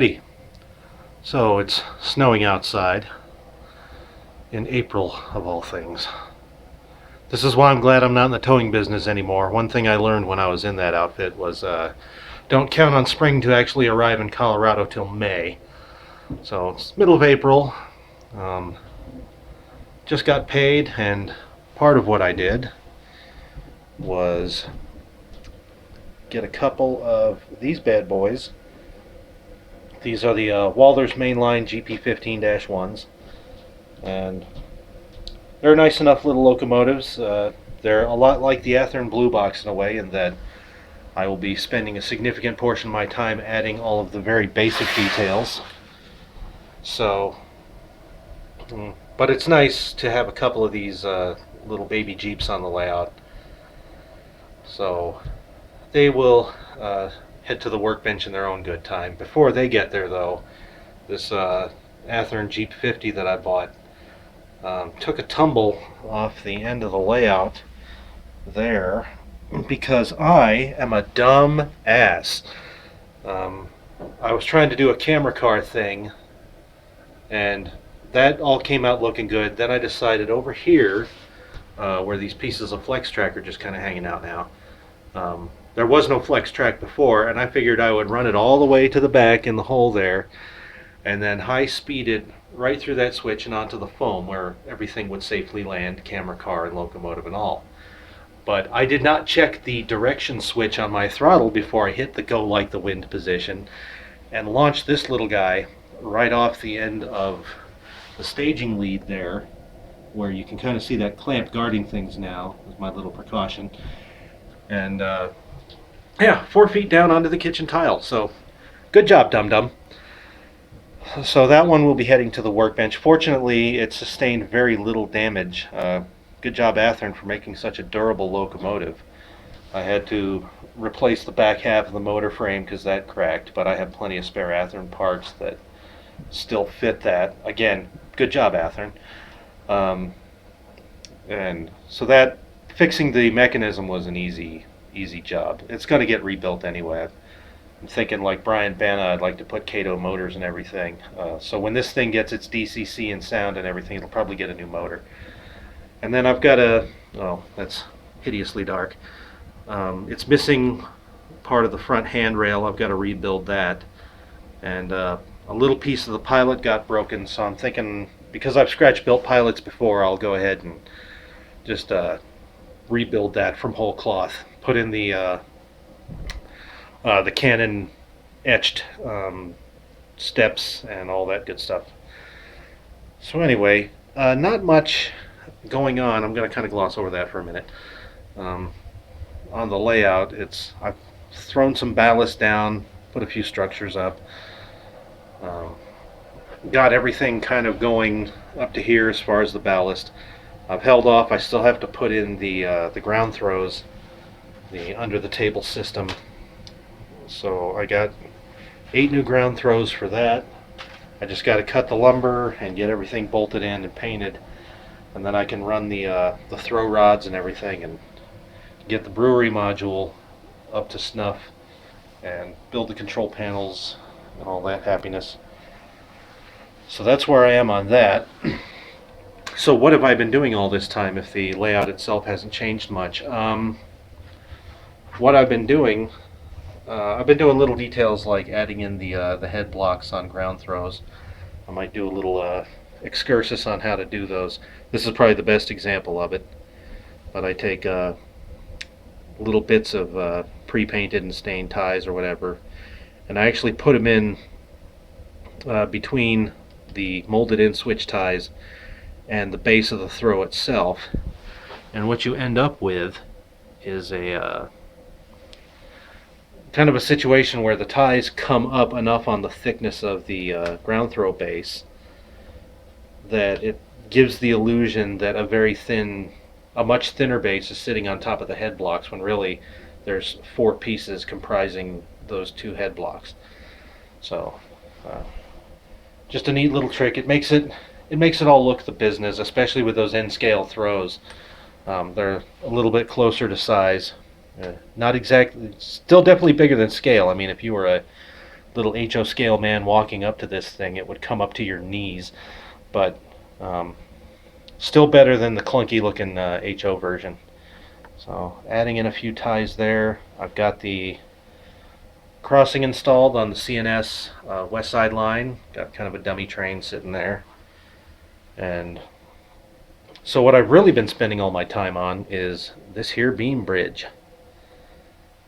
Alrighty, so it's snowing outside in April of all things. This is why I'm glad I'm not in the towing business anymore. One thing I learned when I was in that outfit was don't count on spring to actually arrive in Colorado till May. So it's middle of April. Just got paid, and part of what I did was get a couple of these bad boys. These are the Walthers Mainline GP15-1s, and they're nice enough little locomotives. They're a lot like the Athearn Blue Box in a way, in that I will be spending a significant portion of my time adding all of the very basic details. So, but it's nice to have a couple of these little baby Jeeps on the layout. So they will head to the workbench in their own good time. Before they get there, though, this Athearn Jeep 50 that I bought took a tumble off the end of the layout there because I am a dumb ass. I was trying to do a camera car thing, and that all came out looking good. Then I decided over here, where these pieces of flex track are just kind of hanging out now, there was no flex track before, and I figured I would run it all the way to the back in the hole there, and then high speed it right through that switch and onto the foam where everything would safely land, camera car and locomotive and all. But I did not check the direction switch on my throttle before I hit the go like the wind position and launched this little guy right off the end of the staging lead there, where you can kind of see that clamp guarding things now, with my little precaution. And yeah, 4 feet down onto the kitchen tile. So good job, dum-dum. So that one will be heading to the workbench. Fortunately, it sustained very little damage. Good job, Athearn, for making such a durable locomotive. I had to replace the back half of the motor frame because that cracked, but I have plenty of spare Athearn parts that still fit that. Again, good job, Athearn. And so that fixing the mechanism was an easy job. It's going to get rebuilt anyway. I'm thinking, like Brian Bana, I'd like to put Kato motors and everything. So when this thing gets its DCC and sound and everything, it'll probably get a new motor. And then I've got oh, that's hideously dark. It's missing part of the front handrail. I've got to rebuild that. And a little piece of the pilot got broken, so I'm thinking, because I've scratch built pilots before, I'll go ahead and just rebuild that from whole cloth. Put in the Canon etched steps and all that good stuff. So anyway, not much going on. I'm going to kind of gloss over that for a minute. On the layout, I've thrown some ballast down, put a few structures up, got everything kind of going up to here as far as the ballast. I've held off. I still have to put in the ground throws, the under the table system. So I got 8 new ground throws for that. I just got to cut the lumber and get everything bolted in and painted, and then I can run the throw rods and everything and get the brewery module up to snuff and build the control panels and all that happiness. So that's where I am on that. So what have I been doing all this time if the layout itself hasn't changed much? What I've been doing little details like adding in the head blocks on ground throws. I might do a little excursus on how to do those. This is probably the best example of it. But I take little bits of pre-painted and stained ties or whatever, and I actually put them in between the molded in switch ties and the base of the throw itself. And what you end up with is a kind of a situation where the ties come up enough on the thickness of the ground throw base that it gives the illusion that a much thinner base is sitting on top of the head blocks, when really there's 4 pieces comprising those 2 head blocks. So just a neat little trick. It makes it all look the business, especially with those N-scale throws. They're a little bit closer to size. Not exactly, still definitely bigger than scale. I mean, if you were a little HO scale man walking up to this thing, it would come up to your knees. But um, still better than the clunky looking HO version. So adding in a few ties there. I've got the crossing installed on the CNS west side line. Got kind of a dummy train sitting there. And so what I've really been spending all my time on is this here beam bridge.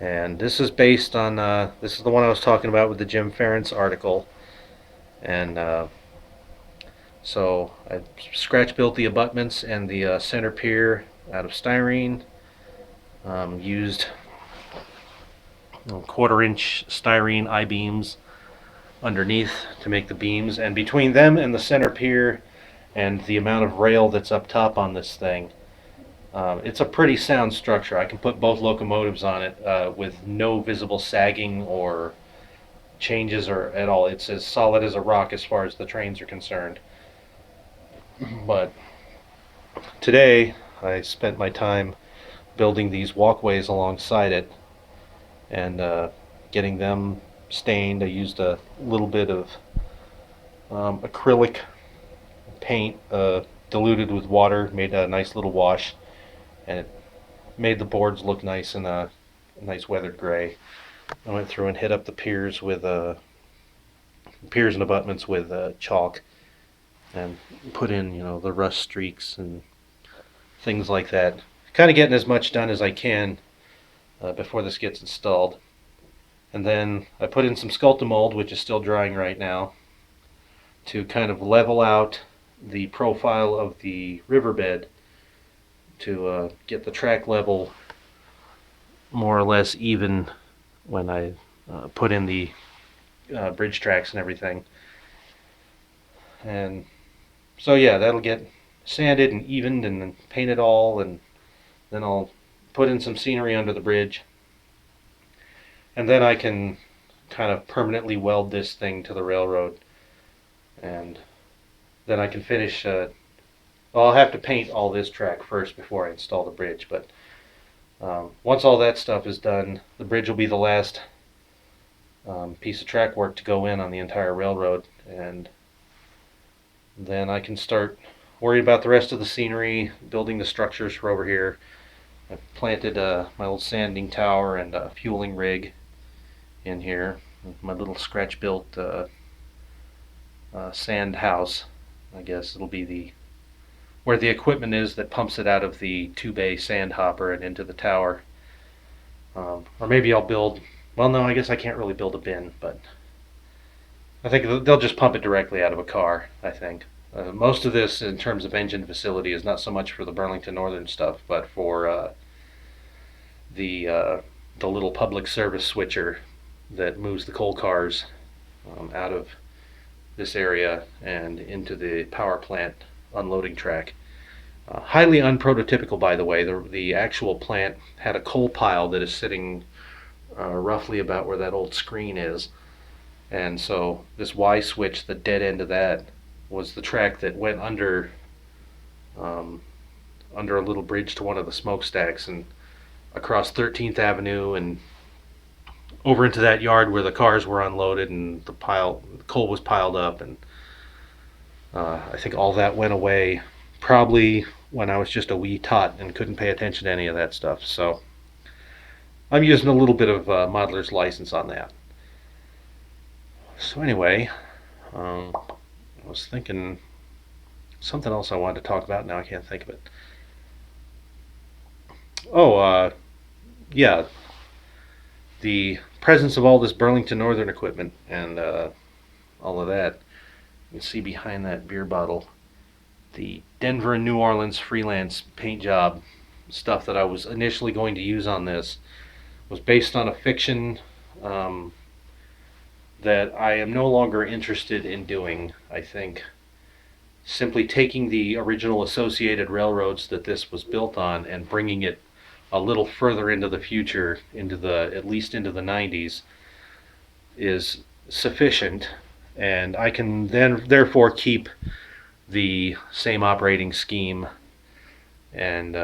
And this is based on, this is the one I was talking about with the Jim Ferentz article. And so I scratch built the abutments and the center pier out of styrene. Used 1/4 inch styrene I-beams underneath to make the beams, and between them and the center pier and the amount of rail that's up top on this thing, it's a pretty sound structure. I can put both locomotives on it with no visible sagging or changes or at all. It's as solid as a rock as far as the trains are concerned. But today I spent my time building these walkways alongside it and getting them stained. I used a little bit of acrylic paint diluted with water, made a nice little wash, and it made the boards look nice in a nice weathered gray. I went through and hit up the piers with piers and abutments with chalk, and put in, you know, the rust streaks and things like that. Kind of getting as much done as I can before this gets installed. And then I put in some Sculptamold, which is still drying right now, to kind of level out the profile of the riverbed to get the track level more or less even when I put in the bridge tracks and everything. And so yeah, that'll get sanded and evened and then painted all, and then I'll put in some scenery under the bridge, and then I can kind of permanently weld this thing to the railroad, and then I can finish. Well, I'll have to paint all this track first before I install the bridge, but once all that stuff is done, the bridge will be the last piece of track work to go in on the entire railroad, and then I can start worrying about the rest of the scenery, building the structures for over here. I've planted my old sanding tower and a fueling rig in here. My little scratch-built sand house. I guess it'll be where the equipment is that pumps it out of the 2-bay sand hopper and into the tower. Or maybe I'll build, well no, I guess I can't really build a bin, but I think they'll just pump it directly out of a car, I think. Most of this, in terms of engine facility, is not so much for the Burlington Northern stuff, but for the little public service switcher that moves the coal cars out of this area and into the power plant unloading track. Highly unprototypical, by the way. The actual plant had a coal pile that is sitting roughly about where that old screen is. And so this Y switch, the dead end of that, was the track that went under a little bridge to one of the smokestacks and across 13th Avenue and over into that yard where the cars were unloaded and the coal was piled up. And I think all that went away probably when I was just a wee tot and couldn't pay attention to any of that stuff. So I'm using a little bit of modeler's license on that. So anyway, I was thinking something else I wanted to talk about. Now I can't think of it. Oh, yeah, the presence of all this Burlington Northern equipment and all of that. You can see behind that beer bottle the Denver and New Orleans freelance paint job stuff that I was initially going to use on this was based on a fiction that I am no longer interested in doing. I think simply taking the original Associated Railroads that this was built on and bringing it a little further into the future, at least into the 90s, is sufficient, and I can then therefore keep the same operating scheme and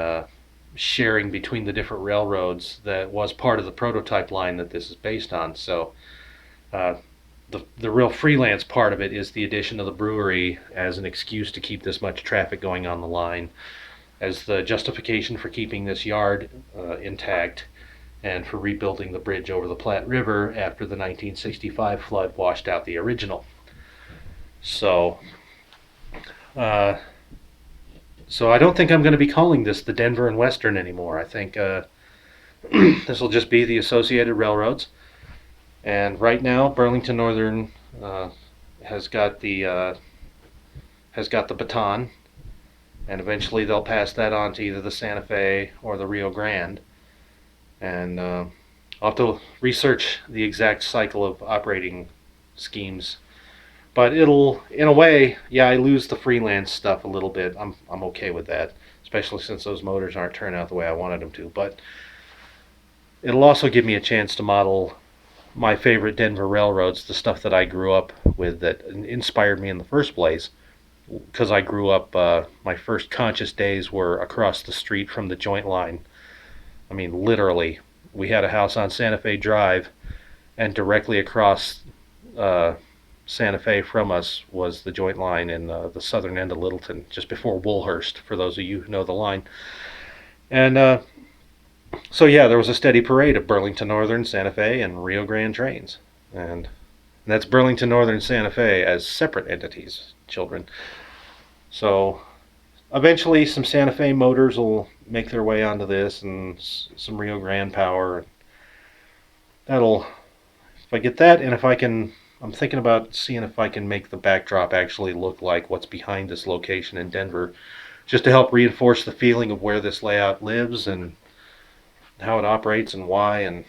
sharing between the different railroads that was part of the prototype line that this is based on. So the real freelance part of it is the addition of the brewery as an excuse to keep this much traffic going on the line, as the justification for keeping this yard intact, and for rebuilding the bridge over the Platte River after the 1965 flood washed out the original. So, uh, so I don't think I'm going to be calling this the Denver and Western anymore. I think this will just be the Associated Railroads. And right now, Burlington Northern uh, has got the baton, and eventually they'll pass that on to either the Santa Fe or the Rio Grande. And I'll have to research the exact cycle of operating schemes. But it'll, in a way, yeah, I lose the freelance stuff a little bit. I'm okay with that, especially since those motors aren't turning out the way I wanted them to. But it'll also give me a chance to model my favorite Denver railroads, the stuff that I grew up with that inspired me in the first place. Because I grew up, my first conscious days were across the street from the joint line. I mean, literally, we had a house on Santa Fe Drive, and directly across Santa Fe from us was the joint line in the southern end of Littleton, just before Woolhurst, for those of you who know the line. And so, yeah, there was a steady parade of Burlington Northern, Santa Fe, and Rio Grande trains. And that's Burlington Northern, Santa Fe as separate entities, children. So eventually some Santa Fe motors will make their way onto this, and some Rio Grande power. That'll, if I get that, and if I can, I'm thinking about seeing if I can make the backdrop actually look like what's behind this location in Denver, just to help reinforce the feeling of where this layout lives and how it operates and why. And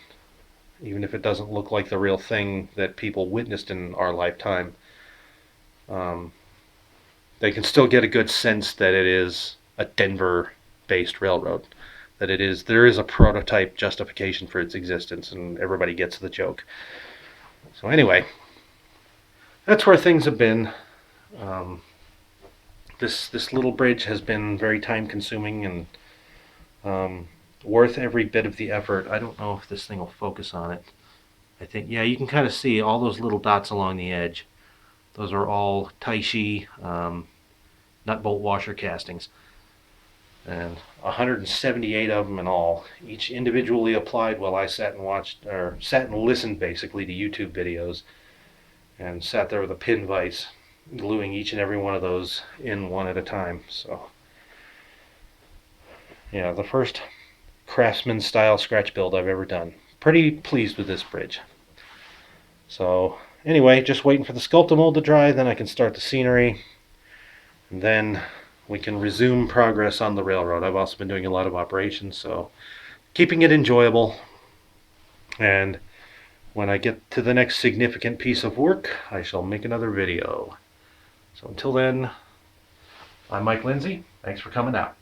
even if it doesn't look like the real thing that people witnessed in our lifetime, they can still get a good sense that it is a Denver-based railroad, that there is a prototype justification for its existence, and everybody gets the joke. So anyway, that's where things have been. This little bridge has been very time-consuming and worth every bit of the effort. I don't know if this thing will focus on it. I think, yeah, you can kind of see all those little dots along the edge. Those are all Taishi nut bolt washer castings, and 178 of them in all, each individually applied, while I sat and listened basically to YouTube videos, and sat there with a pin vise gluing each and every one of those in one at a time. So yeah, the first craftsman style scratch build I've ever done. Pretty pleased with this bridge. So anyway, just waiting for the sculpting mold to dry, then I can start the scenery, and then we can resume progress on the railroad. I've also been doing a lot of operations, so keeping it enjoyable. And when I get to the next significant piece of work, I shall make another video. So until then, I'm Mike Lindsay. Thanks for coming out.